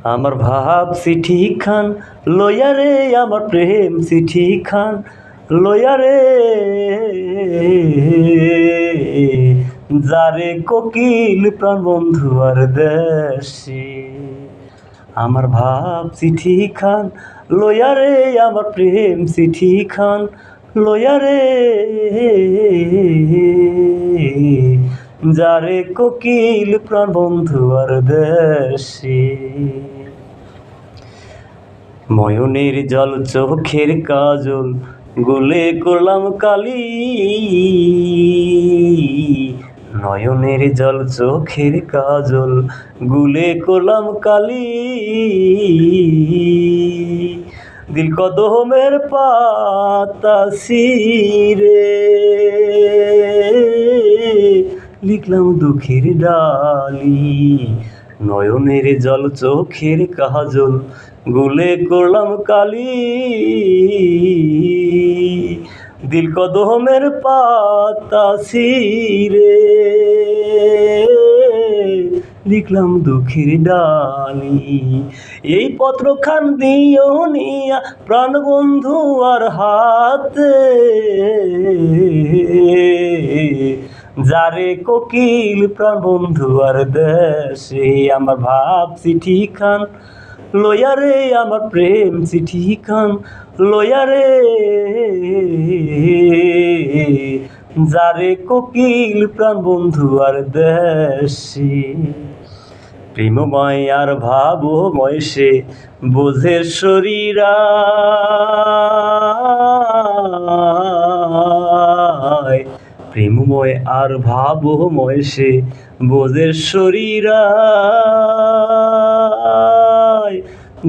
আমার ভাব চিঠি খান লইয়া রে, আমার প্রেম চিঠি খান লইয়া রে, যারে কোকিল প্রাণ বন্ধু আর দেশে। আমার ভাব চিঠি খান লইয়া রে, আমার প্রেম চিঠি খান লইয়া রে, যারে কোকিল প্রাণ বন্ধু আর দেশে। নয়নের জল চোখের কাজল গুলে করলাম কালি, নয়নের জল চোখের কাজল গুলে করলাম কালি, দিল কদমের পাতা ছিঁড়ে লিখলাম দুঃখের ডালি। নয়নের জল চোখের কাজল গুলে করলাম কালি, দিল কদমের পাতা ছিঁড়ে লিখলাম দুঃখের ডালি। এই পত্রখান দিও নিয়া প্রাণ বন্ধু আর হাতে, যারে কোকিল প্রাণ বন্ধু আর দেশে। আমার ভাব চিঠি খান লইয়া রে, আমার প্রেম চিঠি খান লইয়া রে, যারে কোকিল প্রাণ বন্ধু আর দেশে। প্রেমময় আর ভাবময় সে বোঝে শরীরা, প্রেমময় আর ভাবময় সে বোঝে শরীরা,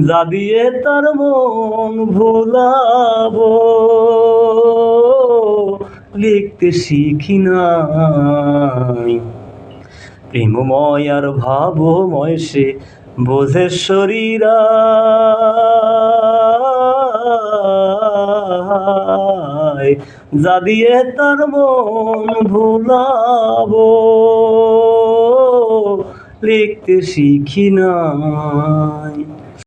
যা দিয়ে তার মন ভোলাবো লিখতে শিখি নাই। প্রেমময় আর ভাবময় সে বোঝে শরীরা, যা দিয়ে তার মন ভোলাবো লিখতে শিখি নাই।